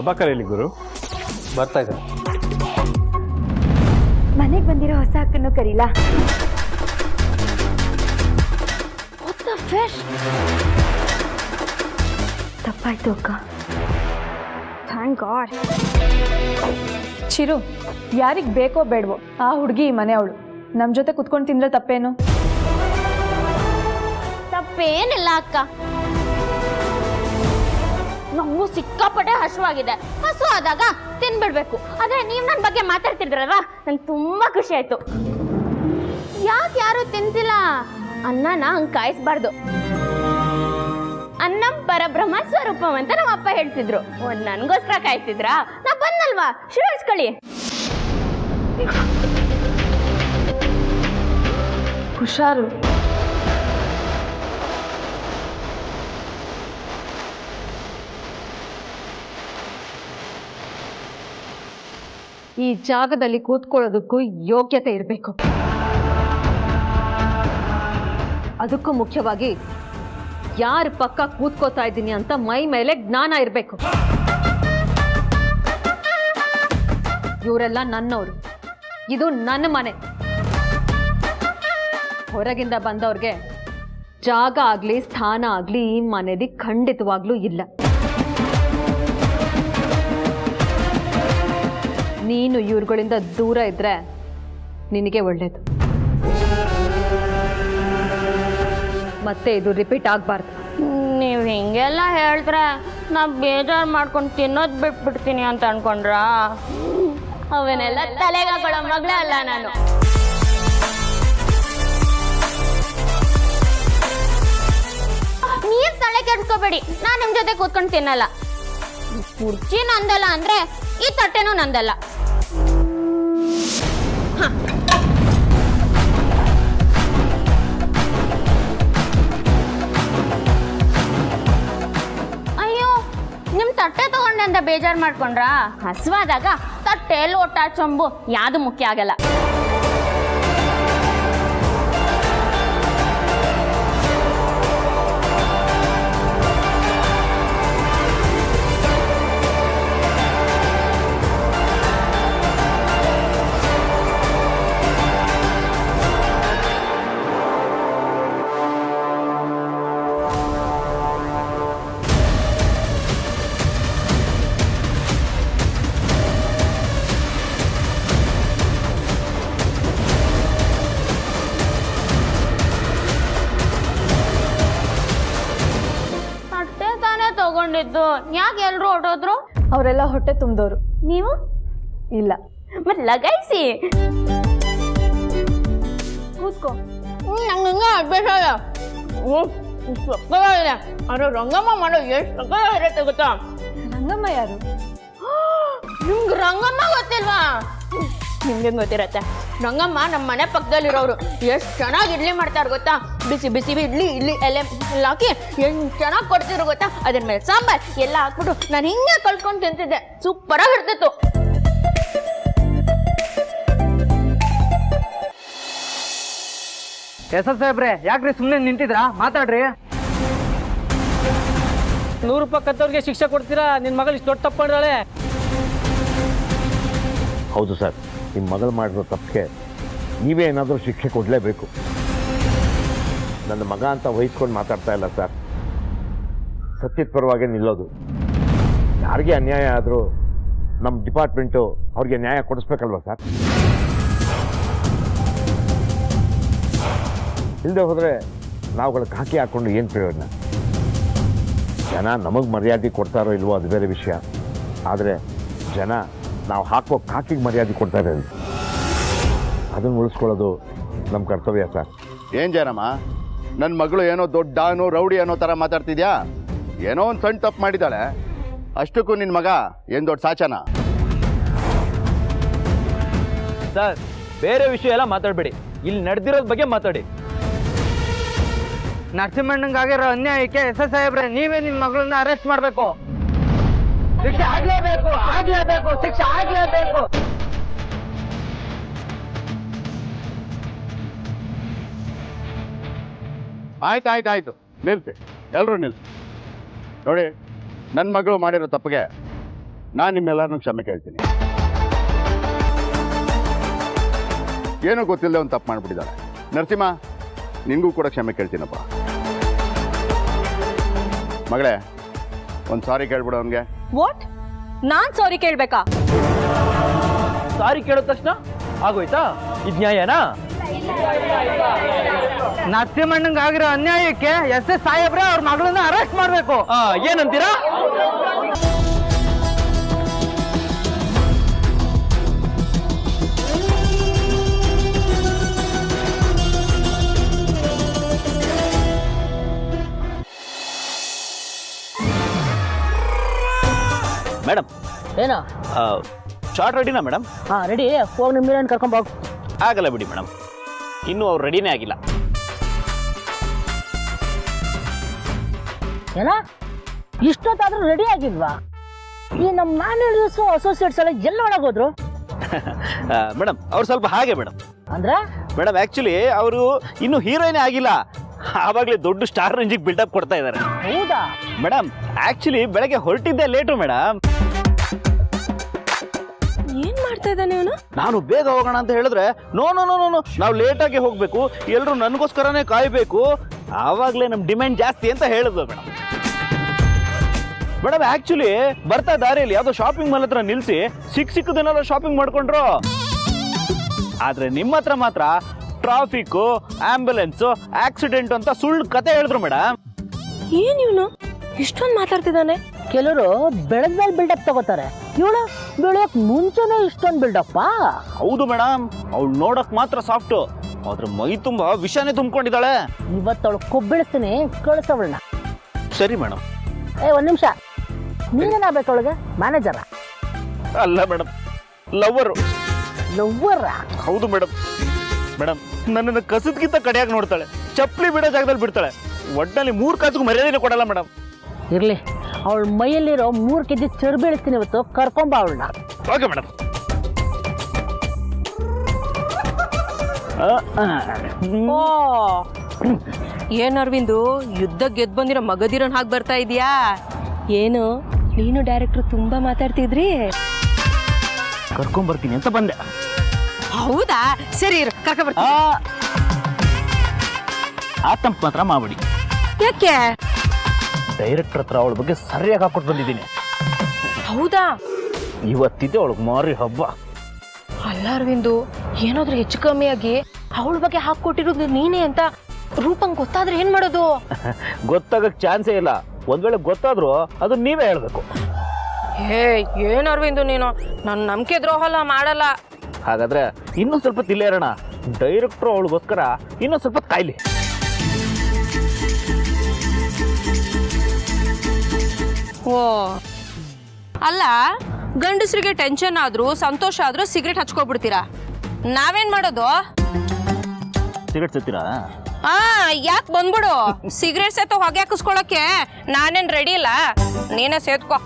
ಪ್ರಭಾಕರ್ ಎಲ್ಲಿ ಗುರು? ಬರ್ತಾ ಇದ್ದಾರೆ. ಮನೆಗೆ ಬಂದಿರೋ ಹೊಸ ಅಕ್ಕನ್ನು ಕರೀಲಾ? ತಪ್ಪಾಯ್ತು ಅಕ್ಕ. Thank god. ಚಿರು, ಯಾರಿಗೆ ಬೇಕೋ ಬೇಡವೋ ಆ ಹುಡುಗಿ ಈ ಮನೆಯವಳು. ನಮ್ಮ ಜೊತೆ ಕುತ್ಕೊಂಡು ತಿಂದ್ರೆ ತಪ್ಪೇನು? ತಪ್ಪೇನಿಲ್ಲ ಅಕ್ಕ. ನಮಗೂ ಸಿಕ್ಕಾಪಟ್ಟೆ ಹಸುವಾಗಿದೆ. ಹಸು ಆದಾಗ ತಿನ್ಬಿಡ್ಬೇಕು. ಆದ್ರೆ ನೀವು ನನ್ನ ಬಗ್ಗೆ ಮಾತಾಡ್ತಿದ್ರಲ್ವಾ, ನಂಗೆ ತುಂಬಾ ಖುಷಿ ಆಯ್ತು. ಯಾಕೆ ಯಾರು ತಿಂತಿಲ್ಲ? ಅನ್ನನ ಹಂಗೆ ಕಾಯಿಸ್ಬಾರ್ದು. ಅನ್ನಂ ಪರಬ್ರಹ್ಮ ಸ್ವರೂಪಂ ಅಂತ ನಮ್ಮ ಅಪ್ಪ ಹೇಳ್ತಿದ್ರು. ನನ್ಗೋಸ್ಕರ ಕಾಯ್ತಿದ್ರಾ? ನಾ ಬಂದಲ್ವಾ, ಶುರು ಹಚ್ಕೊಳ್ಳಿ. ಹುಷಾರು. ಈ ಜಾಗದಲ್ಲಿ ಕೂತ್ಕೊಳ್ಳೋದಕ್ಕೂ ಯೋಗ್ಯತೆ ಇರಬೇಕು. ಅದಕ್ಕೂ ಮುಖ್ಯವಾಗಿ ಯಾರ ಪಕ್ಕ ಕೂತ್ಕೋತಾ ಇದ್ದೀನಿ ಅಂತ ಮೈ ಮೇಲೆ ಜ್ಞಾನ ಇರಬೇಕು. ಇವರೆಲ್ಲ ನನ್ನವರು, ಇದು ನನ್ನ ಮನೆ. ಹೊರಗಿಂದ ಬಂದವ್ರಿಗೆ ಜಾಗ ಆಗ್ಲಿ ಸ್ಥಾನ ಆಗ್ಲಿ ಈ ಮನೆಯಲ್ಲಿ ಖಂಡಿತವಾಗ್ಲೂ ಇಲ್ಲ. ನೀನು ಇವ್ರುಗಳಿಂದ ದೂರ ಇದ್ರೆ ನಿನಗೆ ಒಳ್ಳೇದು. ಮತ್ತೆ ಇದು ರಿಪೀಟ್ ಆಗಬಾರ್ದು. ನೀವು ಹಿಂಗೆಲ್ಲ ಹೇಳ್ದ್ರೆ ನಾ ಬೇಜಾರು ಮಾಡ್ಕೊಂಡು ತಿನ್ನೋದು ಬಿಟ್ಬಿಡ್ತೀನಿ ಅಂತ ಅನ್ಕೊಂಡ್ರ? ಅವನ್ನೆಲ್ಲ ತಲೆಗೆ ಹಾಕೊಳ್ಳೋ ಮಗಳೇ ಅಲ್ಲ ನಾನು. ನೀವ್ ತಲೆ ಕೆಡ್ಸ್ಕೋಬೇಡಿ, ನಾನ್ ನಿಮ್ ಜೊತೆ ಕೂತ್ಕೊಂಡು ತಿನ್ನಲ್ಲ. ಕುರ್ಚಿ ನಂದಲ್ಲ ಅಂದ್ರೆ ಈ ತಟ್ಟೆನೂ ನಂದಲ್ಲ. ಅಯ್ಯೋ, ನಿಮ್ ತಟ್ಟೆ ತಗೊಂಡೆ ಅಂತ ಬೇಜಾರು ಮಾಡ್ಕೊಂಡ್ರ? ಹಸುವಾದಾಗ ತಟ್ಟೆ ಲೋಟ ಚೊಂಬು ಯಾವುದು ಮುಖ್ಯ ಆಗಲ್ಲ. ತಗೊಂಡಿದ್ದು ಯಾಕೆ ಎಲ್ರು ಹೊರಟೋದ್ರು? ಅವರೆಲ್ಲ ಹೊಟ್ಟೆ ತುಂಬಿದವರು. ನೀವು ಇಲ್ಲ. ಮತ್ತೆ ಲಗಾಯಿಸಿ ಕೂತ್ಕೋ. ನಂಗೆ ಅಭ್ಯಾಸ ಇಲ್ಲ. ಅರೆ ರಂಗಮ್ಮ ಮಾಡೋ ಎಷ್ಟು ಇರುತ್ತೆ ಗೊತ್ತಾ? ರಂಗಮ್ಮ ಯಾರು? ನಿಮ್ಗೆ ರಂಗಮ್ಮ ಗೊತ್ತಿಲ್ವಾ? ನಿಮ್ಗೆ ಗೊತ್ತಿರತ್ತೆ. ರಂಗಮ್ಮ ನಮ್ಮ ಮನೆ ಪಕ್ಕದಲ್ಲಿರೋರು. ಎಷ್ಟು ಚೆನ್ನಾಗಿ ಇಡ್ಲಿ ಮಾಡ್ತಾರೆ ಗೊತ್ತಾ? ಬಿಸಿ ಬಿಸಿ ಇಡ್ಲಿ ಎಲೆ ಎಲ್ಲ ಹಾಕಿ ಎಷ್ಟು ಚೆನ್ನಾಗಿ ಕೊಡ್ತಿದ್ರು ಗೊತ್ತಾ? ಅದ್ರ ಮೇಲೆ ಸಾಂಬಾರ್ ಎಲ್ಲ ಹಾಕ್ಬಿಟ್ಟು ನಾನು ಹಿಂಗೆ ಕಲ್ತ್ಕೊಂಡು ತಿಂತಿದ್ದೆ. ಸೂಪರಾಗಿ ಇರ್ತಿತ್ತು. ಸಾಹೇಬ್ರೆ, ಯಾಕ್ರಿ ಸುಮ್ಮನೆ ನಿಂತಿದ್ರಾ? ಮಾತಾಡ್ರಿ. 100 ರೂಪಾಯಿ ಕತ್ತವ್ರಿಗೆ ಶಿಕ್ಷೆ ಕೊಡ್ತೀರಾ? ನಿನ್ನ ಮಗಳು ಇಷ್ಟು ದೊಡ್ಡ ತಪ್ಪು ಮಾಡಿದಾಳೆ. ಹೌದು ಸರ್, ನಿಮ್ಮ ಮಗಳು ಮಾಡಿರೋ ತಪ್ಪಿಗೆ ನೀವೇ ಏನಾದರೂ ಶಿಕ್ಷೆ ಕೊಡಲೇಬೇಕು. ನನ್ನ ಮಗ ಅಂತ ವಹಿಸ್ಕೊಂಡು ಮಾತಾಡ್ತಾ ಇಲ್ಲ ಸರ್. ಸತ್ಯದ ಪರವಾಗಿ ನಿಲ್ಲೋದು. ಯಾರಿಗೆ ಅನ್ಯಾಯ ಆದರೂ ನಮ್ಮ ಡಿಪಾರ್ಟ್ಮೆಂಟು ಅವ್ರಿಗೆ ನ್ಯಾಯ ಕೊಡಿಸ್ಬೇಕಲ್ವ ಸರ್? ಇಲ್ಲದೆ ಹೋದರೆ ನಾವುಗಳಿಗೆ ಹಾಕಿ ಹಾಕ್ಕೊಂಡು ಏನು ಪ್ರಯೋಜನ? ಜನ ನಮಗೆ ಮರ್ಯಾದೆ ಕೊಡ್ತಾರೋ ಇಲ್ವೋ ಅದು ಬೇರೆ ವಿಷಯ. ಆದರೆ ಜನ ನಾವು ಹಾಕೋ ಕಾಕಿಗೆ ಮರ್ಯಾದೆ ಕೊಡ್ತಾರೆ, ಅದನ್ನು ಉಳಿಸ್ಕೊಳ್ಳೋದು ನಮ್ಮ ಕರ್ತವ್ಯ ಸರ್. ಏನು ಜಯರಾಮ, ನನ್ನ ಮಗಳು ಏನೋ ದೊಡ್ಡನೋ ರೌಡಿ ಅನ್ನೋ ಥರ ಮಾತಾಡ್ತಿದ್ಯಾ? ಏನೋ ಒಂದು ಸಣ್ಣ ತಪ್ಪು ಮಾಡಿದ್ದಾಳೆ, ಅಷ್ಟಕ್ಕೂ ನಿನ್ನ ಮಗ ಏನು ದೊಡ್ಡ ಸಾಚನ? ಸರ್, ಬೇರೆ ವಿಷಯ ಎಲ್ಲ ಮಾತಾಡಬೇಡಿ, ಇಲ್ಲಿ ನಡೆದಿರೋದ್ ಬಗ್ಗೆ ಮಾತಾಡಿ. ನರಸಿಂಹಣ್ಣಂಗಾಗಿರೋ ಅನ್ಯಾಯಕ್ಕೆ ಸಾಹೇಬ್ರೆ ನೀವೇ ನಿಮ್ಮ ಮಗಳನ್ನ ಅರೆಸ್ಟ್ ಮಾಡಬೇಕು. ಶಿಕ್ಷೆ ಆಗ್ಲೇಬೇಕು, ಆಗ್ಲೇಬೇಕು, ಶಿಕ್ಷೆ ಆಗ್ಲೇಬೇಕು. ಆಯ್ತು ನಿಲ್ಸಿ, ಎಲ್ಲರೂ ನಿಲ್ಸಿ. ನೋಡಿ, ನನ್ನ ಮಗಳು ಮಾಡಿರೋ ತಪ್ಪಿಗೆ ನಾನು ನಿಮ್ಮೆಲ್ಲರನ್ನೂ ಕ್ಷಮೆ ಕೇಳ್ತೀನಿ. ಏನೋ ಗೊತ್ತಿಲ್ಲದೆ ಒಂದು ತಪ್ಪು ಮಾಡಿಬಿಟ್ಟಿದ್ದಾಳೆ. ನರಸಿಂಹ, ನಿನಗೂ ಕೂಡ ಕ್ಷಮೆ ಕೇಳ್ತೀನಪ್ಪ. ಮಗಳೇ, ಒಂದು ಸಾರಿ ಕೇಳ್ಬಿಡು ಅವನಿಗೆ. ವಾಟ್? ನಾನ್ ಸಾರಿ ಕೇಳ್ಬೇಕಾ? ಸಾರಿ ಕೇಳಿದ ತಕ್ಷಣ ಆಗೋಯ್ತಾ? ಇದು ನ್ಯಾಯನಾ? ನರಸಿಂಹಣ್ಣಂಗೆ ಆಗಿರೋ ಅನ್ಯಾಯಕ್ಕೆ ಎಸ್ ಎಸ್ ಸಾಹೇಬ್ರೆ ಅವ್ರ ಮಗಳನ್ನ ಅರೆಸ್ಟ್ ಮಾಡ್ಬೇಕು. ಏನಂತೀರಾ? ಮೇಡಮ್, ಏನೋ ಶಾರ್ಟ್ ರೆಡಿನಾ ಮೇಡಮ್? ಹಾಂ ರೆಡಿ. ಹೋಗಿ ನಿಮ್ಮ ಹೀರೋಯಿನ್ ಕರ್ಕೊಂಬೋಗು. ಆಗಲ್ಲ ಬಿಡಿ ಮೇಡಮ್, ಇನ್ನೂ ಅವ್ರು ರೆಡಿನೇ ಆಗಿಲ್ಲ. ಏನೋ ಇಷ್ಟೊತ್ತಾದ್ರೂ ರೆಡಿ ಆಗಿಲ್ವಾ? ಈ ನಮ್ಮ ಮ್ಯಾನೇಜರ್ಸು ಅಸೋಸಿಯೇಟ್ಸ್ ಎಲ್ಲ ಎಲ್ಲ ಒಳಗೋದ್ರು ಮೇಡಮ್, ಅವ್ರು ಸ್ವಲ್ಪ ಹಾಗೆ ಮೇಡಮ್. ಅಂದ್ರೆ ಮೇಡಮ್, ಆ್ಯಕ್ಚುಲಿ ಅವರು ಇನ್ನೂ ಹೀರೋಯಿನೇ ಆಗಿಲ್ಲ, ಆವಾಗಲೇ ದೊಡ್ಡ ಸ್ಟಾರ್ ರೇಂಜಿಗೆ ಬಿಲ್ಡಪ್ ಕೊಡ್ತಾ ಇದ್ದಾರೆ. ಹೌದಾ? ಮೇಡಮ್, ಆ್ಯಕ್ಚುಲಿ ಬೆಳಗ್ಗೆ ಹೊರಟಿದ್ದೆ ಲೇಟು ಮೇಡಮ್. ಏನ್ ಮಾಡ್ತಾ ಇದ್ದಾನೆ ಅವನು? ನಾನು ಬೇಗ ಹೋಗೋಣ ಅಂತ ಹೇಳಿದ್ರೆ ನೋ ನೋ ನೋ ನೋ ನಾವು ಲೇಟಾಗಿ ಹೋಗ್ಬೇಕು, ಎಲ್ಲರೂ ನನಗೋಸ್ಕರನೇ ಕಾಯ್ಬೇಕು, ಆವಾಗಲೇ ನಮ್ಮ ಡಿಮ್ಯಾಂಡ್ ಜಾಸ್ತಿ ಅಂತ ಹೇಳಿದ್ವು ಮೇಡಮ್. ಮೇಡಮ್, ಆಕ್ಚುಲಿ ಬರ್ತಾ ದಾರಿಯಲ್ಲಿ ಯಾವುದೋ ಶಾಪಿಂಗ್ ಮಾಲ್ ಹತ್ರ ನಿಲ್ಸಿ ಸಿಕ್ಕದನ್ನೆಲ್ಲ ಶಾಪಿಂಗ್ ಮಾಡ್ಕೊಂಡ್ರು. ಆದ್ರೆ ನಿಮ್ಮ ಹತ್ರ ಮಾತ್ರ ಟ್ರಾಫಿಕ್, ಆಂಬ್ಯುಲೆನ್ಸ್, ಆಕ್ಸಿಡೆಂಟ್ ಅಂತ ಸುಳ್ಳು ಕತೆ ಹೇಳಿದ್ರು ಮೇಡಮ್. ಏನ್ ಇವನು ಇಷ್ಟೊಂದು ಮಾತಾಡ್ತಿದ್ದಾನೆ? ಕೆಲವರು ಬೆಳೆದ ಮೇಲೆ ಬಿಲ್ಡಪ್ ತಗೋತಾರೆ, ಇವಳು ಬೆಳೆಯಕ್ ಮುಂಚೆನೆ ಇಷ್ಟೊಂದು ಬಿಲ್ಡಪ್ಪ. ಹೌದು ಮೇಡಮ್, ಅವಳು ನೋಡಕ್ ಮಾತ್ರ ಸಾಫ್ಟ್, ಆದ್ರೆ ಮೈ ತುಂಬಾ ವಿಷಾನೇ ತುಂಬಿಕೊಂಡಿದ್ದಾಳೆ. ಇವತ್ತವಳು ಕೊಬ್ಬಿಳಿಸ್ತೀನಿ, ಕಳಿಸವಳನ್ನ. ಸರಿ ಮೇಡಮ್. ಒಂದ್ ನಿಮಿಷ, ನೀನೇನಾಗಬೇಕು ಅವಳಿಗೆ? ಮ್ಯಾನೇಜರ? ಅಲ್ಲ ಮೇಡಮ್, ಲವ್ವರು. ಲವ್ವರ? ಹೌದು ಮೇಡಮ್. ಮೇಡಮ್, ನನ್ನನ್ನು ಕಸದ್ಗಿಂತ ಕಡೆಯಾಗಿ ನೋಡ್ತಾಳೆ, ಚಪ್ಪಲಿ ಬಿಡೋ ಜಾಗದಲ್ಲಿ ಬಿಡ್ತಾಳೆ, ಒಟ್ಟಲ್ಲಿ 3 ಕಾಸಿಗೂ ಮರ್ಯಾದೆನೇ ಕೊಡಲ್ಲ ಮೇಡಮ್. ಇರ್ಲಿ, ಅವಳ ಮೈಯಲ್ಲಿರೋ 3 ಕೆಜಿ ಚರ್ಬಿ ಇಳಿಸ್ತೀನಿ ಇವತ್ತು, ಕರ್ಕೊಂಬ ಅವಳನ್ನ. Okay madam. ಓ, ಏನ್ ಅರವಿಂದು, ಯುದ್ಧ ಗೆದ್ದು ಬಂದಿರೋ ಮಗದಿರೋನ್ ಹಾಗೆ ಬರ್ತಾ ಇದೀಯಾ? ಏನು ನೀನು ಡೈರೆಕ್ಟ್ರು ತುಂಬಾ ಮಾತಾಡ್ತಿದ್ರಿ? ಕರ್ಕೊಂಬರ್ತೀನಿ ಅಂತ ಬಂದೆ. ಹೌದಾ? ಸರಿ ಇರು, ಕರ್ಕ ಬರ್ತೀನಿ. ಆ ತಂಪ್ ಮಾತ್ರ ಮಾಡ್ಬಿಡಿ. ಯಾಕೆ? ಡೈರೆಕ್ಟರ್ ಹತ್ರ ಅವಳ ಬಗ್ಗೆ ಸರಿಯಾಗಿ ಹಾಕೊಟ್ಟು ಬಂದಿದ್ದೀನಿ. ಹೌದಾ? ಇವತ್ತಿದೆ ಅವಳಿಗೆ ಮಾರಿ ಹಬ್ಬ. ಅಲ್ಲ ಅರವಿಂದು, ಏನಾದ್ರೂ ಹೆಚ್ಚು ಕಮ್ಮಿ ಆಗಿ ಅವಳ ಬಗ್ಗೆ ಹಾಕೊಟ್ಟಿರೋದು ನೀನೇ ಅಂತ ರೂಪಂಗ್ ಗೊತ್ತಾದ್ರೆ ಏನ್ ಮಾಡೋದು? ಗೊತ್ತಾಗಕ್ ಚಾನ್ಸೇ ಇಲ್ಲ. ಒಂದ್ ವೇಳೆ ಗೊತ್ತಾದ್ರೂ ಅದು ನೀವೇ ಹೇಳ್ಬೇಕು. ಹೇ, ಏನ್ ಅರವಿಂದು ನೀನು, ನನ್ನ ನಂಬಿಕೆ ದ್ರೋಹ ಎಲ್ಲ ಮಾಡಲ್ಲ. ಹಾಗಾದ್ರೆ ಇನ್ನೊಂದ್ ಸ್ವಲ್ಪ ತಿಲ್ಲೇ ಇರೋಣ. ಡೈರೆಕ್ಟ್ರು ಅವಳಿಗೋಸ್ಕರ ಇನ್ನೊಂದ್ ಸ್ವಲ್ಪ ಕಾಯ್ಲಿ. ಓ, ಅಲ್ಲ, ಗಂಡಸರಿಗೆ ಟೆನ್ಷನ್ ಆದ್ರೂ ಸಂತೋಷ ಆದ್ರೂ ಸಿಗರೇಟ್ ಹಚ್ಕೊಬಿಡ್ತೀರಾ, ನಾವೇನ್ ಮಾಡೋದು? ಸಿಗರೇಟ್ ಸತ್ತೀರಾ? ಯಾಕೆ ಬಂದ್ಬಿಡು, ಸಿಗರೇಟ್ ಸೇತು ಹೊಗೆ ಹಾಕಿಸ್ಕೊಳಕ್ಕೆ ನಾನೇನ್ ರೆಡಿ ಇಲ್ಲ, ನೀನೇ ಸೇತ್ಕೋ.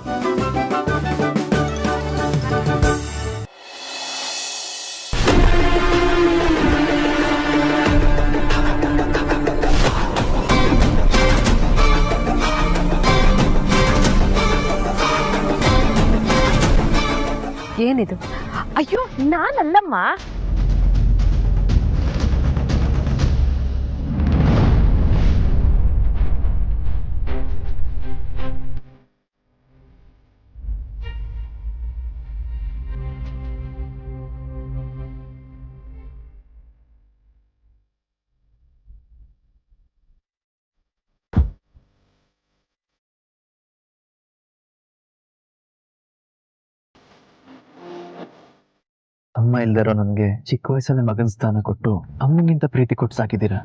ಏನಿದು? ಅಯ್ಯೋ, ನಾನಲ್ಲಮ್ಮ. ಅಮ್ಮ ಇಲ್ದಿರೋ ನನಗೆ ಚಿಕ್ಕ ವಯಸ್ಸಲ್ಲಿ ಮಗನ ಸ್ಥಾನ ಕೊಟ್ಟು ಅಮ್ಮನಿಗಿಂತ ಪ್ರೀತಿ ಕೊಟ್ಟು ಸಾಕಿದ್ದೀರಾ.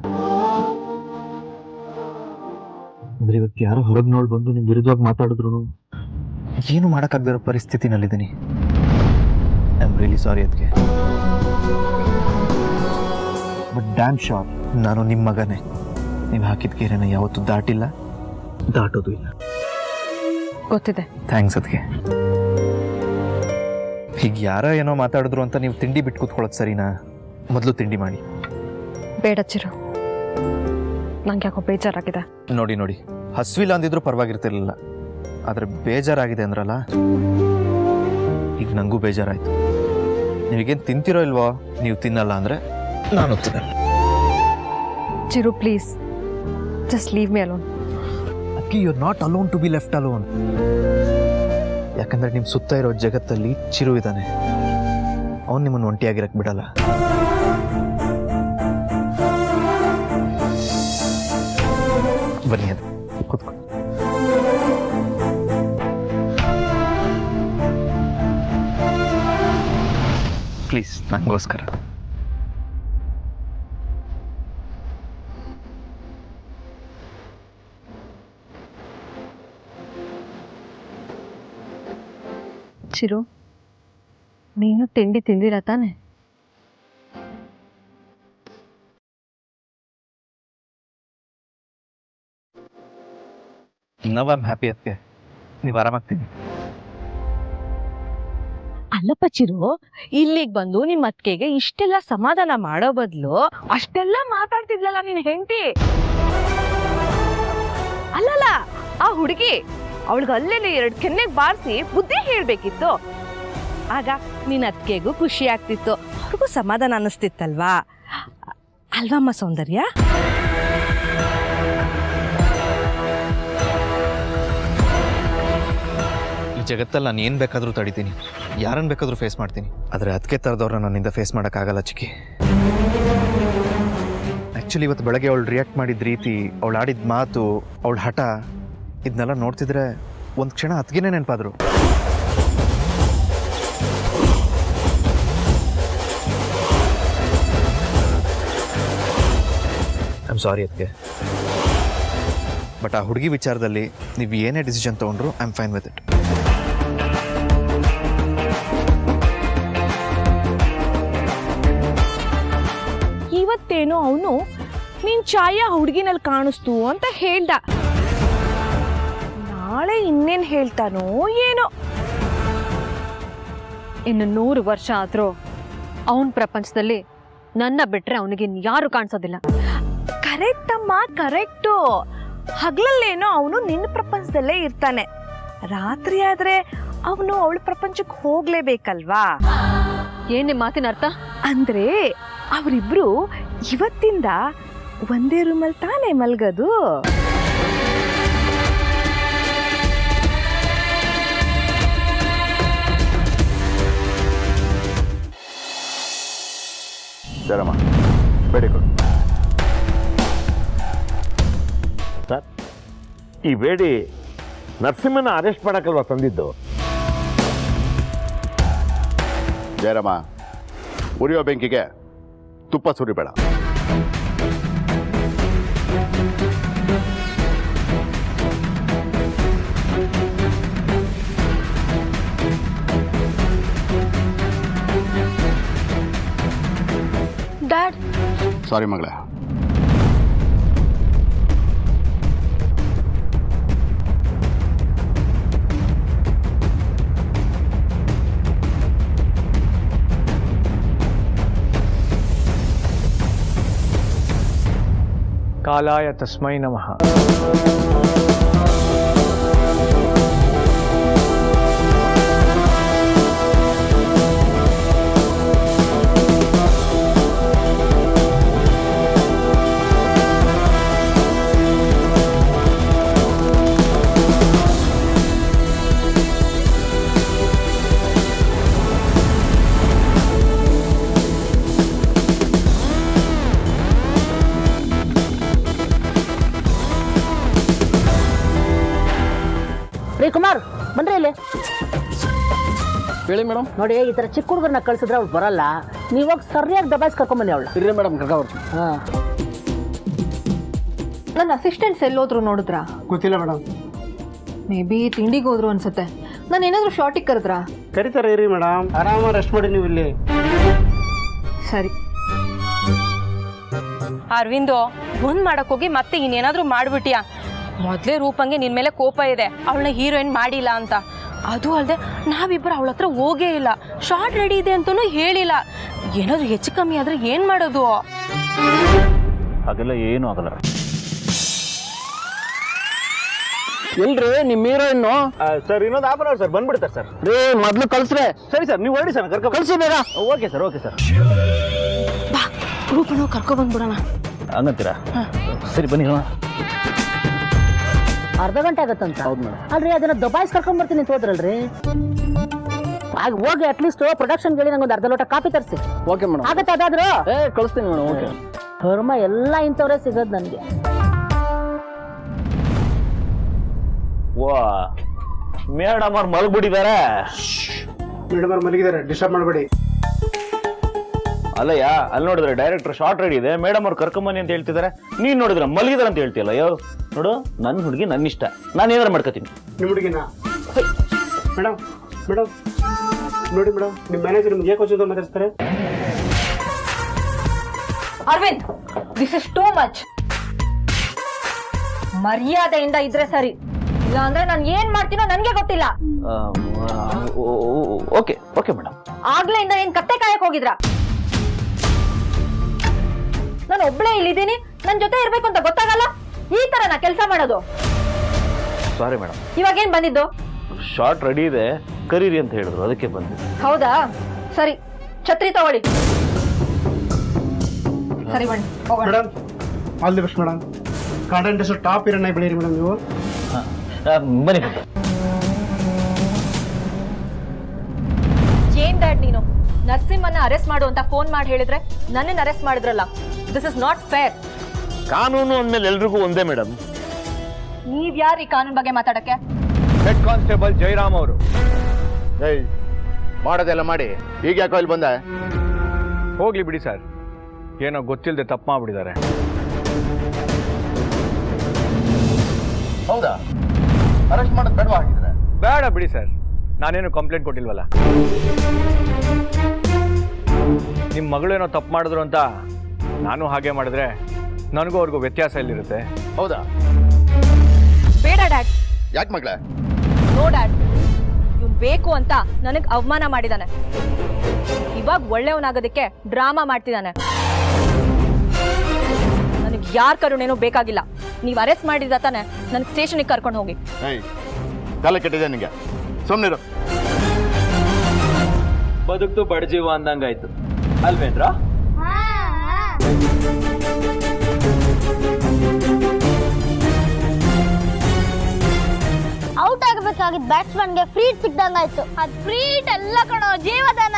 ಅಂದ್ರೆ ಇವತ್ತು ಯಾರೋ ಹೊರಗೆ ನೋಡಿ ಬಂದು ನಿಮ್ ವಿರುದ್ಧವಾಗಿ ಮಾತಾಡಿದ್ರು ಏನು ಮಾಡೋಕ್ಕಾಗದಿರೋ ಪರಿಸ್ಥಿತಿನಲ್ಲಿದ್ದೀನಿ. ಐ ಆಮ್ ರಿಯಲಿ ಸಾರಿ ಅದಕ್ಕೆ. ಬಟ್ ಡ್ಯಾಮ್ ಶೋರ್ ನಾನು ನಿಮ್ಮ ಮಗನೇ. ನೀವು ಹಾಕಿದ ಗೆರೆನ ಯಾವತ್ತೂ ದಾಟಿಲ್ಲ, ದಾಟೋದು ಇಲ್ಲ. ಗೊತ್ತಿದೆ. ಥ್ಯಾಂಕ್ಸ್ ಅದಕ್ಕೆ. ಈಗ ಯಾರೋ ಏನೋ ಮಾತಾಡಿದ್ರು ಅಂತ ನೀವು ತಿಂಡಿ ಬಿಟ್ಟು ಕೂತ್ಕೊಳ್ಳೋದು ಸರಿನಾ? ಮೊದಲು ತಿಂಡಿ ಮಾಡಿ. ಬೇಡ ಚಿರು, ನಂಗೆ ಯಾಕೋ ಬೇಜಾರಾಗಿದೆ. ನೋಡಿ, ಹಸುವಿಲ್ಲ ಅಂದಿದ್ರು ಪರವಾಗಿರ್ತಿರ್ಲಿಲ್ಲ, ಆದರೆ ಬೇಜಾರಾಗಿದೆ ಅಂದ್ರಲ್ಲ, ಈಗ ನನಗೂ ಬೇಜಾರಾಯಿತು. ನೀವೇನು ತಿಂತಿರೋ ಇಲ್ವೋ? ನೀವು ತಿನ್ನಲ್ಲ ಅಂದರೆ ನಾನು ತಿನ್ನಲ್ಲ. Chiru please just leave me alone. ಅದಕ್ಕೆ you are not alone to be left alone. ಯಾಕಂದರೆ ನಿಮ್ಮ ಸುತ್ತ ಇರೋ ಜಗತ್ತಲ್ಲಿ ಚಿರು ಇದ್ದಾನೆ. ಅವನು ನಿಮ್ಮನ್ನು ಒಂಟಿಯಾಗಿರಕ್ಕೆ ಬಿಡಲ್ಲ. ಬನ್ನಿ, ಅದು ಕೂತ್ಕೊ. ಪ್ಲೀಸ್ ನನಗೋಸ್ಕರ. ಚಿರು ನೀನು ತಿಂಡಿ ತಿಂದಿರ ತಾನೆ? ನವ್ ಐಮ್ ಹ್ಯಾಪಿ. ಅದಕ್ಕೆ ನೀವು ಆರಾಮಾಗ್ತೀನಿ. ಅಲ್ಲಪ್ಪ ಚಿರು, ಇಲ್ಲಿಗೆ ಬಂದು ನಿಮ್ಮ ಅತ್ತಿಗೆಗೆ ಇಷ್ಟೆಲ್ಲ ಸಮಾಧಾನ ಮಾಡೋ ಬದಲು ಅಷ್ಟೆಲ್ಲ ಮಾತಾಡ್ತಿದ್ಲಲ್ಲ ನಿನ್ನ ಹೆಂಡತಿ. ಅಲ್ಲಲ್ಲ, ಆ ಹುಡುಗಿ ಅವಳಿಗೆ ಅಲ್ಲೇನೆ 2 ಕೆನ್ನೆಗೆ ಬಾರಿಸಿ ಬುದ್ಧಿ ಹೇಳ್ಬೇಕಿತ್ತು. ಆಗ ನಿನ್ನ ಅತ್ತಿಗೆಗೂ ಖುಷಿ ಆಗ್ತಿತ್ತು, ಅವ್ರಿಗೂ ಸಮಾಧಾನ ಅನ್ನಿಸ್ತಿತ್ತಲ್ವಾ? ಅಲ್ವಮ್ಮ ಸೌಂದರ್ಯ? ಈ ಜಗತ್ತಲ್ಲಿ ನಾನು ಏನು ಬೇಕಾದರೂ ತಡಿತೀನಿ, ಯಾರನ್ನು ಬೇಕಾದರೂ ಫೇಸ್ ಮಾಡ್ತೀನಿ. ಆದರೆ ಅದಕ್ಕೆ ಥರದವ್ರನ್ನ ನನ್ನಿಂದ ಫೇಸ್ ಮಾಡೋಕ್ಕಾಗಲ್ಲ ಚಿಕ್ಕಿ. ಆ್ಯಕ್ಚುಲಿ ಇವತ್ತು ಬೆಳಗ್ಗೆ ಅವಳು ರಿಯಾಕ್ಟ್ ಮಾಡಿದ ರೀತಿ, ಅವಳು ಆಡಿದ ಮಾತು, ಅವಳ ಹಠ, ಇದನ್ನೆಲ್ಲ ನೋಡ್ತಿದ್ರೆ ಒಂದು ಕ್ಷಣ ಅತ್ತಿಗೆನೇ ನೆನಪಾದ್ರು. ಐ ಆಮ್ ಸಾರಿ ಅದಕ್ಕೆ. ಬಟ್ ಆ ಹುಡುಗಿ ವಿಚಾರದಲ್ಲಿ ನೀವು ಏನೇ ಡಿಸಿಷನ್ ತೊಗೊಂಡ್ರು I am fine with it. ಇವತ್ತೇನೋ ಅವನು ನೀನ್ ಛಾಯಾ ಹುಡುಗಿನಲ್ಲಿ ಕಾಣಿಸ್ತು ಅಂತ ಹೇಳ್ದ. ನಾಳೆ ಇನ್ನೇನ್ ಹೇಳ್ತಾನೋ ಏನೋ. ಇನ್ನು 100 ವರ್ಷ ಆದ್ರೂ ಅವನ ಪ್ರಪಂಚದಲ್ಲಿ ನನ್ನ ಬಿಟ್ರೆ ಅವನಿಗೆ ಯಾರು ಕಾಣಿಸೋದಿಲ್ಲ. ಕರೆಕ್ಟ್ ಅಮ್ಮ, ಕರೆಕ್ಟು. ಹಗಲಲ್ಲೇನೋ ಅವನು ನಿನ್ನ ಪ್ರಪಂಚದಲ್ಲೇ ಇರ್ತಾನೆ, ರಾತ್ರಿ ಆದ್ರೆ ಅವನು ಅವಳ ಪ್ರಪಂಚಕ್ಕೆ ಹೋಗ್ಲೇಬೇಕಲ್ವಾ? ಏನೇ ಮಾತಿನ ಅರ್ಥ? ಅಂದ್ರೆ ಅವರಿಬ್ರು ಇವತ್ತಿಂದ ಒಂದೇ ರೂಮಲ್ಲಿ ತಾನೇ ಮಲ್ಗದು. ಜರಮ್ಮ ಬೇಡಿಕೊಡು ಸರ್. ಈ ಬೇಡಿ ನರಸಿಂಹನ ಅರೆಸ್ಟ್ ಮಾಡಕ್ಕಲ್ವಾ ತಂದಿದ್ದು? ಜಯರಾಮ, ಉರಿಯೋ ಬೆಂಕಿಗೆ ತುಪ್ಪ ಸುರಿಬೇಡ. ಡ್ಯಾಡ್, ಸಾರಿ ಮಗಳೇ. ಕಾಲಾಯ ತಸ್ಮೈ ನಮಃ. ರೀ ಕುಮಾರ್, ಬನ್ರಿ ಇಲ್ಲಿ. ಹೇಳಿ ಮೇಡಮ್. ನೋಡಿ, ಈ ಥರ ಚಿಕ್ಕ ಹುಡುಗರನ್ನ ಕಳ್ಸಿದ್ರೆ ಅವ್ಳು ಬರಲ್ಲ. ನೀವಾಗ ಸರಿಯಾಗಿ ದಬಾಯಿಸಿ ಕರ್ಕೊಂಬನ್ನಿ ಅವಳು. ಇರ್ರಿ ಮೇಡಮ್, ಕರ್ಕೊಂಡ್ಬರ್ತೀನಿ. ಹಾಂ. ನನ್ನ ಅಸಿಸ್ಟೆಂಟ್ಸ್ ಎಲ್ಲೋದ್ರು ನೋಡಿದ್ರಾ? ಗೊತ್ತಿಲ್ಲ ಮೇಡಮ್. ಮೇ ಬಿ ತಿಂಡಿಗೆ ಹೋದ್ರು ಅನ್ಸುತ್ತೆ. ನಾನು ಏನಾದರೂ ಶಾರ್ಟಿಗೆ ಕರೆದ್ರಾ? ಕರಿತಾರೆ ಇರಿ ಮೇಡಮ್, ಆರಾಮಾಗಿ ರೆಸ್ಟ್ ಮಾಡಿ ನೀವು ಇಲ್ಲಿ. ಸರಿ. ಅರವಿಂದು, ಒಂದ್ ಮಾಡಕ್ ಹೋಗಿ ಮತ್ತೆ ಇನ್ನೇನಾದ್ರೂ ಮಾಡ್ಬಿಟ್ಟಿಯಾ? ಮೊದ್ಲೇ ರೂಪಂಗೆ ನಿನ್ ಮೇಲೆ ಕೋಪ ಇದೆ, ಅವಳನ್ನ ಹೀರೋಯಿನ್ ಮಾಡಿಲ್ಲ ಅಂತ. ಅದು ಅಲ್ಲದೆ ನಾವಿಬ್ಬರು ಅವಳ ಹತ್ರ ಹೋಗೇ ಇಲ್ಲ, ಶಾರ್ಟ್ ರೆಡಿ ಇದೆ ಅಂತನೂ ಹೇಳಿಲ್ಲ. ಏನಾದ್ರು ಹೆಚ್ಚು ಕಮ್ಮಿ ಆದ್ರೆ ಏನ್ ಮಾಡೋದು? ಹಾಗೆಲ್ಲ ಏನೂ ಆಗಲ್ಲ. ಎಲ್ರಿ ನಿಮ್ ಹೀರೋಯಿನ್ನು ಸರ್ ಇನ್ನೊಂದು ಹಾಫ್ ಅನ್ ಅವರ್ ಸರ್ ಬಂದ್ಬಿಡ್ತಾರೆ ಸರ್. ರೀ ಮೊದ್ಲು ಕಳ್ಸ್ರೆ. ಸರಿ ಸರ್ ನೀವು ಹೊರಡಿ ಸರ್ ಕರ್ಕೊ ಕಳ್ಸಿ ಬೇಗ. ಓಕೆ ಸರ್ ಓಕೆ ಸರ್ ಬಾ ರೂಪನು ಕರ್ಕೊ ಬಂದ್ಬಿಡೋಣ. ಹಂಗಂತೀರಾ? ಸರಿ ಬನ್ನಿ ಹೇಳೋಣ. ಅರ್ಧ ಗಂಟೆ ಆಗತ್ತಂತ. ಹೌದು ಮೇಡಮ್. ಅಲ್ರಿ ಅದನ್ನ ದಬಾಯಿಸಿ ಕರ್ಕೊಂಡ್ ಬರ್ತೀನಿ ಅಂತ ಹೋದ್ರಲ್ರಿ. ಆಗ ಹೋಗಿ ಅಟ್ಲೀಸ್ಟ್ ಪ್ರೊಡಕ್ಷನ್ ಹೇಳಿ ನಂಗೊಂದು ಅರ್ಧ ಲೋಟ ಕಾಫಿ ತರಿಸಿ. Okay madam. ಆಗತ್ತೆ ಅದಾದ್ರು ಕಳಿಸ್ತೀನಿ ಮೇಡಮ್. ಓಕೆ. ಕರ್ಮ ಎಲ್ಲ ಇಂಥವ್ರೆ ಸಿಗೋದು ನನಗೆ. ವಾ ಮೇಡಮ್ ಅವ್ರು ಮಲಗ್ಬಿಟ್ಟಿದ್ದಾರೆ. ಮೇಡಮ್ ಅವ್ರು ಮಲಗಿದ್ದಾರೆ, ಡಿಸ್ಟರ್ಬ್ ಮಾಡಬೇಡಿ. ಅಲ್ಲಯ್ಯ ಅಲ್ಲಿ ನೋಡಿದ್ರೆ ಡೈರೆಕ್ಟರ್ ಶಾರ್ಟ್ ರೆಡಿ ಇದೆ, ಮೇಡಮ್ ಅವ್ರು ಕರ್ಕೊಂಬನ್ನಿ ಅಂತ ಹೇಳ್ತಿದ್ದಾರೆ. ನೀನ್ ನೋಡಿದ್ರೆ ಮಲಗಿದಾರೆ ಅಂತ ಹೇಳ್ತೀಯಲ್ಲ. ಅಯ್ಯೋ ನೋಡು, ನನ್ನ ಹುಡುಗಿ ನನ್ನ ಇಷ್ಟ, ನಾನು ಏನಾರು ಮಾಡ್ಕೋತೀನಿ. ನಿಮ್ಮ ಹುಡುಗಿನ ಮೇಡಮ್ ಮೇಡಮ್ ನೋಡಿ ಮೇಡಮ್, ನಿಮ್ಮ ಮ್ಯಾನೇಜರ್ ನಿಮ್ಗೆ ಏಕೆ ವಚನದಲ್ಲಿ ಮಾತಾಡ್ತಾರೆ? Arvind, this is too much. ಮರ್ಯಾದೆಯಿಂದ ಇದ್ರೆ ಸರಿ, ಇಲ್ಲ ಅಂದ್ರೆ ನಾನು ಏನ್ ಮಾಡ್ತೀನೋ ನನ್ಗೆ ಗೊತ್ತಿಲ್ಲ. Okay okay madam. ಆಗ್ಲೆಯಿಂದ ಏನ್ ಕತ್ತೆ ಕಾಯಕ್ ಹೋಗಿದ್ರ? ನಾನು ಒಬ್ಳೇ ಇಲ್ಲಿದ್ದೀನಿ, ನನ್ ಜೊತೆ ಇರ್ಬೇಕು ಅಂತ ಗೊತ್ತಾಗಲ್ಲ. ಈ ತರ ನಾ ಕೆಲಸ ಮಾಡೋದು. Sorry madam. ಇವಾಗ ಏನ್ ಬಂದಿದ್ದು? ಶಾರ್ಟ್ ರೆಡಿ ಇದೆ, ಕರೀರಿ ಅಂತ ಹೇಳಿದ್ರು, ಅದಕ್ಕೆ ಬಂದೆ. ಹೌದಾ, ಸರಿ, ಛತ್ರಿ ತಗೊಳ್ಳಿ. ಸರಿ ಬನ್ನಿ ಹೋಗೋಣ. Madam all the best madam. Cotton dress top ಇರೋಣ ಬೆಳೀರಿ ಮೇಡಮ್ ನೀವು. ಬನ್ನಿ. ಏನ್ ಡ್ಯಾಡ್ ನೀನು ನರಸಿಂಹನ್ನ ಅರೆಸ್ಟ್ ಮಾಡು ಅಂತ ಫೋನ್ ಮಾಡಿ ಹೇಳಿದ್ರೆ ನನ್ನನ್ನು ಅರೆಸ್ಟ್ ಮಾಡಿದ್ರಲ್ಲ. This is not fair. ಕಾನೂನು ಅಂದ್ಮೇಲೆ ಎಲ್ರಿಗೂ ಒಂದೇ ಮೇಡಮ್. ನೀವ್ ಯಾರು ಈ ಕಾನೂನು ಬಗ್ಗೆ ಮಾತಾಡಕ್ಕೆ? ಹೆಡ್ ಕಾನ್ಸ್ಟೇಬಲ್ ಜಯರಾಮ್ ಅವರು. ಏಯ್, ಮಾಡೋದೆಲ್ಲ ಮಾಡಿ ಈಗ ಯಾಕೋ ಇಲ್ಲಿ ಬಂದೆ? ಹೋಗ್ಲಿ ಬಿಡಿ ಸರ್, ಏನೋ ಗೊತ್ತಿಲ್ಲದೆ ತಪ್ಪು ಮಾಡ್ಬಿಟ್ಟಿದ್ದಾರೆ. ಹೌದಾ? ಅರೆಸ್ಟ್ ಮಾಡೋದು ಬೇಡವಾ ಹಾಗಿದ್ರೆ? ಬೇಡ ಬಿಡಿ ಸರ್, ನಾನೇನು ಕಂಪ್ಲೇಂಟ್ ಕೊಟ್ಟಿಲ್ವಲ್ಲ. ನಿಮ್ಮ ಮಗಳೇನೋ ತಪ್ಪು ಮಾಡಿದ್ರು ಅಂತ ನಾನು ಹಾಗೆ ಮಾಡಿದ್ರೆ ನನಗೂ ಅವ್ರಿಗೂ ವ್ಯತ್ಯಾಸ ಎಲ್ಲಿರುತ್ತೆ? ಹೌದಾ? ಬೇಡ ಡ್ಯಾಡ್. ಯಾಕೆ ಮಗಳೇ? ನೋ ಡ್ಯಾಡ್, ಇವ್ನು ಬೇಕು ಅಂತ ನನಗ್ ಅವಮಾನ ಮಾಡಿದಾನೆ. ಇವಾಗ ಒಳ್ಳೆಯವನಾಗೋದಕ್ಕೆ ಡ್ರಾಮಾ ಮಾಡ್ತಿದ್ದಾನೆ. ನನಗೆ ಯಾರ ಕರುಣೇನೂ ಬೇಕಾಗಿಲ್ಲ. ನೀವು ಅರೆಸ್ಟ್ ಮಾಡಿದ ತಾನೆ ನನಗೆ ಸ್ಟೇಷನಿಗೆ ಕರ್ಕೊಂಡು ಹೋಗಿ. ಏಯ್, ತಲೆ ಕೆಟ್ಟಿದೆ ನಿಂಗೆ, ಸುಮ್ಮನಿರು. ಬದುಕ್ತು ಬಡಜೀವ ಅಂದಂಗಾಯ್ತು ಅಲ್ವೇನ್ರ? ಔಟ್ ಆಗಬೇಕಾಗಿದ್ದ ಬ್ಯಾಟ್ಸ್ಮನ್ಗೆ ಫ್ರೀಟ್ ಸಿಕ್ದಂಗಾಯ್ತು. ಅದ್ ಫ್ರೀಟ್ ಎಲ್ಲ ಕಣೋ, ಜೀವದಾನ.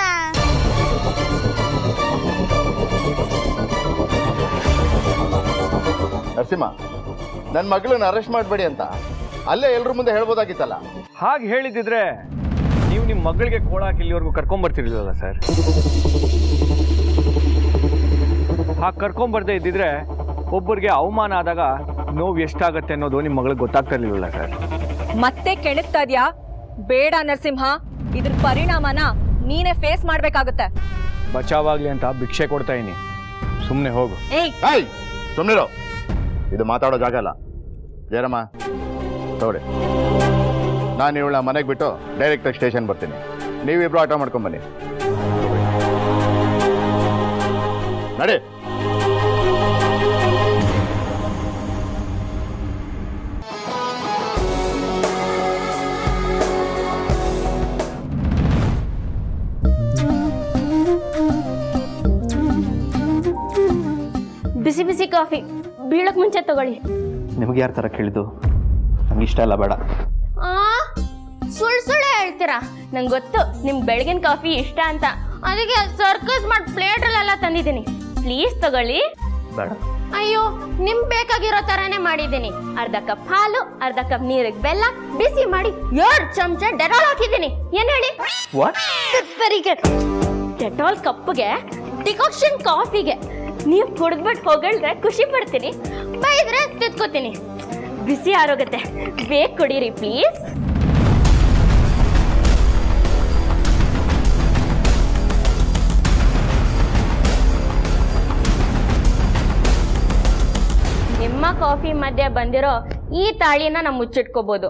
ನರಸಿಂಹ, ನನ್ನ ಮಗಳನ್ನ ಅರೆಸ್ಟ್ ಮಾಡಬೇಡಿ ಅಂತ ಅಲ್ಲೇ ಎಲ್ರ ಮುಂದೆ ಹೇಳ್ಬೋದಾಗಿತ್ತಲ್ಲ. ಹಾಗೆ ಹೇಳಿದಿದ್ರೆ ನೀವು ನಿಮ್ಮ ಮಗಳಿಗೆ ಕೋಳಾಕಿ ಇಲ್ಲಿವರೆಗೂ ಕರ್ಕೊಂಬರ್ತಿರ್ಲಿಲ್ಲ ಸರ್. ಹಾಗೆ ಕರ್ಕೊಂಬರ್ದೇ ಇದ್ದಿದ್ರೆ ಒಬ್ಬರಿಗೆ ಅವಮಾನ ಆದಾಗ ನೋವು ಎಷ್ಟಾಗತ್ತೆ ಅನ್ನೋದು ನಿಮ್ಮ ಮಗಳಿಗೆ ಗೊತ್ತಾಗ್ತಾ ಇರ್ಲಿಲ್ಲ ಸರ್. ಮತ್ತೆ ಕೆಣಕ್ತಾ ಇದ್ಯಾ? ಬೇಡ ನರಸಿಂಹ, ಇದ್ರ ಪರಿಣಾಮನ ನೀನೇ ಫೇಸ್ ಮಾಡ್ಬೇಕಾಗತ್ತೆ. ಬಚಾವಾಗ್ಲಿ ಅಂತ ಭಿಕ್ಷೆ ಕೊಡ್ತಾ ಇದೀನಿ, ಸುಮ್ಮನೆ ಹೋಗು. ಏಯ್, ಸುಮ್ಮನಿರು. ಇದು ಮಾತಾಡೋ ಜಾಗ ಅಲ್ಲ. ಜಯರಾಮ ತಗೊಳ್ಳಿ, ನಾನು ಇವಳ ಮನೆಗೆ ಬಿಟ್ಟು ಡೈರೆಕ್ಟಾಗಿ ಸ್ಟೇಷನ್ ಬರ್ತೀನಿ. ನೀವಿಬ್ರು ಆಟ ಮಾಡ್ಕೊಂಬನ್ನಿ. ನಡಿ. ಬಿಸಿ ಬಿಸಿ ಕಾಫಿ ಬೀಳಕ್ ಮುಂಚೆ ತಗೊಳ್ಳಿ. ನಿಮಗೆ ಯಾರ ಥರ ಕೇಳಿದ್ದು? ನಂಗೆ ಇಷ್ಟ ಇಲ್ಲ, ಬೇಡ. ಸುಳ್ಳು ಹೇಳ್ತೀರಾ? ನಂಗೆ ಗೊತ್ತು ನಿಮ್ಗೆ ಬೆಳಗಿನ ಕಾಫಿ ಇಷ್ಟ ಅಂತ, ಅದಕ್ಕೆ ಸರ್ಕಸ್ ಮಾಡಿ ಪ್ಲೇಟಲ್ಲೆಲ್ಲ ತಂದಿದ್ದೀನಿ. ಪ್ಲೀಸ್ ತಗೊಳ್ಳಿ. ಬೇಡ. ಅಯ್ಯೋ, ನಿಮ್ಗೆ ಬೇಕಾಗಿರೋ ತರಾನೇ ಮಾಡಿದ್ದೀನಿ. ಅರ್ಧ ಕಪ್ ಹಾಲು, ಅರ್ಧ ಕಪ್ ನೀರಿಗೆ ಬೆಲ್ಲ ಬಿಸಿ ಮಾಡಿ 2 ಚಮಚ ಡೆಟಾಲ್ ಹಾಕಿದ್ದೀನಿ. ಏನ್ ಹೇಳಿ? ಡೆಟಾಲ್ ಕಪ್ಗೆ, ಡಿಕಾಕ್ಷನ್ ಕಾಫಿಗೆ. ನೀವು ಕುಡಿದ್ಬಿಟ್ಟು ಹೊಗಳಿದ್ರೆ ಖುಷಿ ಪಡ್ತೀನಿ, ಬೈದ್ರೆ ತಿದ್ಕೋತೀನಿ. ಬಿಸಿ ಆರೋಗುತ್ತೆ, ಬೇಗ ಕುಡೀರಿ ಪ್ಲೀಸ್. ನಿಮ್ಮ ಕಾಫಿ ಮಧ್ಯೆ ಬಂದಿರೋ ಈ ತಾಳಿನ ನಾವು ಮುಚ್ಚಿಟ್ಕೋಬಹುದು,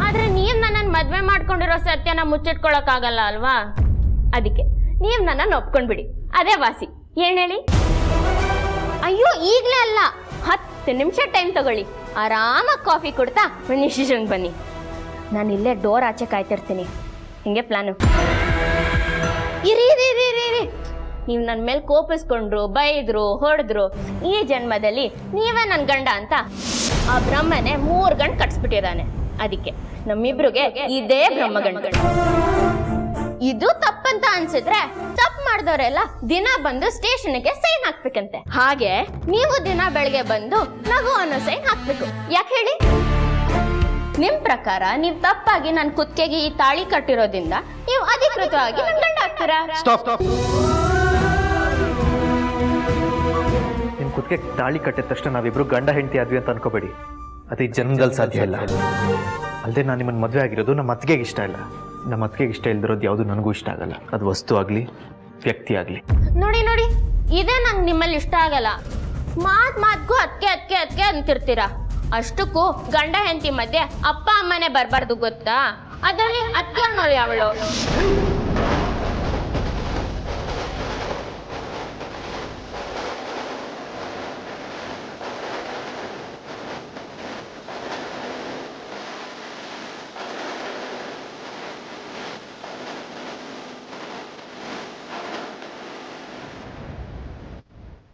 ಆದ್ರೆ ನೀವು ನನ್ನನ್ನು ಮದ್ವೆ ಮಾಡ್ಕೊಂಡಿರೋ ಸತ್ಯನ ಮುಚ್ಚಿಟ್ಕೊಳಕ್ಕಾಗಲ್ಲ ಅಲ್ವಾ? ಅದಕ್ಕೆ ನೀವು ನನ್ನನ್ನು ಒಪ್ಕೊಂಡ್ಬಿಡಿ, ಅದೇ ವಾಸಿ. ಏನ್ ಹೇಳಿ? ಅಯ್ಯೋ, ಈಗಲೇ ಅಲ್ಲ, 10 ನಿಮಿಷ ಟೈಮ್ ತಗೊಳ್ಳಿ. ಆರಾಮಾಗಿ ಕಾಫಿ ಕೊಡ್ತಾ ಡಿಸಿಷನ್ಗೆ ಬನ್ನಿ. ನಾನು ಇಲ್ಲೇ ಡೋರ್ ಆಚೆ ಕಾಯ್ತಿರ್ತೀನಿ. ಹಿಂಗೆ ಪ್ಲಾನು. ಇರಿ ನೀವು ನನ್ನ ಮೇಲೆ ಕೋಪಿಸ್ಕೊಂಡ್ರು, ಬೈದ್ರು, ಹೊಡೆದ್ರು, ಈ ಜನ್ಮದಲ್ಲಿ ನೀವೇ ನನ್ನ ಗಂಡ ಅಂತ ಆ ಬ್ರಹ್ಮನೇ 3 ಗಂಟೆ ಕಟ್ಸ್ಬಿಟ್ಟಿದ್ದಾನೆ. ಅದಕ್ಕೆ ನಮ್ಮಿಬ್ರಿಗೆ ಇದೇ ಬ್ರಹ್ಮಗಂಡ. ಇದು ತಪ್ಪಂತ ಅನ್ಸಿದ್ರೆ ತಪ್ಪು ಮಾಡಿದವರೆಲ್ಲ ದಿನ ಬಂದು ಸ್ಟೇಷನ್ಗೆ ಸೈನ್ ಹಾಕ್ಬೇಕಂತೆ. ಹಾಗೆ ನೀವು ದಿನ ಬೆಳಗ್ಗೆ ಬಂದು ನಗು ಅನ್ನೋ ಸೈನ್ ಹಾಕ್ಬೇಕು. ಯಾಕೆ ಹೇಳಿ? ನಿಮ್ ಪ್ರಕಾರ ನೀವು ತಪ್ಪಾಗಿ ನನ್ನ ಕುತ್ತಿಗೆಗೆ ಈ ತಾಳಿ ಕಟ್ಟಿರೋದ್ರಿಂದ ನೀವು ಅಧಿಕೃತವಾಗಿ ನನ್ನ ಗಂಡ ಆಗ್ತೀರಾ? ನಿಮ್ಮ ಕುತ್ತಿಗೆ ತಾಳಿ ಕಟ್ಟಿದ ತಕ್ಷಣ ನಾವಿಬ್ರು ಗಂಡ ಹೆಂಡತಿ ಆದ್ವಿ ಅಂತ ಅನ್ಕೋಬೇಡಿ. ಅದು ಈ ಜನ್ಮದಲ್ಲಿ ಸಾಧ್ಯ ಇಲ್ಲ. ಅಲ್ಲದೆ ನಾನು ನಿಮ್ಮನ್ನು ಮದುವೆ ಆಗಿರೋದು ನಮ್ಮ ಅತ್ತಿಗೆಗೆ ಇಷ್ಟ ಇಲ್ಲ. ನಮ್ಮ ಅತ್ತಿಗೆಗೆ ಇಷ್ಟ ಇಲ್ದಿರೋದು ಯಾವುದು ನನಗೂ ಇಷ್ಟ ಆಗಲ್ಲ. ಅದು ವಸ್ತು ಆಗಲಿ, ವ್ಯಕ್ತಿ ಆಗಲಿ. ನೋಡಿ ಇದೇ ನಂಗೆ ನಿಮ್ಮಲ್ಲಿ ಇಷ್ಟ ಆಗಲ್ಲ. ಮಾತ್ಗೂ ಅದಕ್ಕೆ ಅಂತಿರ್ತೀರಾ. ಅಷ್ಟಕ್ಕೂ ಗಂಡ ಹೆಂಡತಿ ಮಧ್ಯೆ ಅಪ್ಪ ಅಮ್ಮನೇ ಬರಬಾರ್ದು ಗೊತ್ತಾ? ಅದರಲ್ಲಿ ಅದಕ್ಕೆ ಅವಳು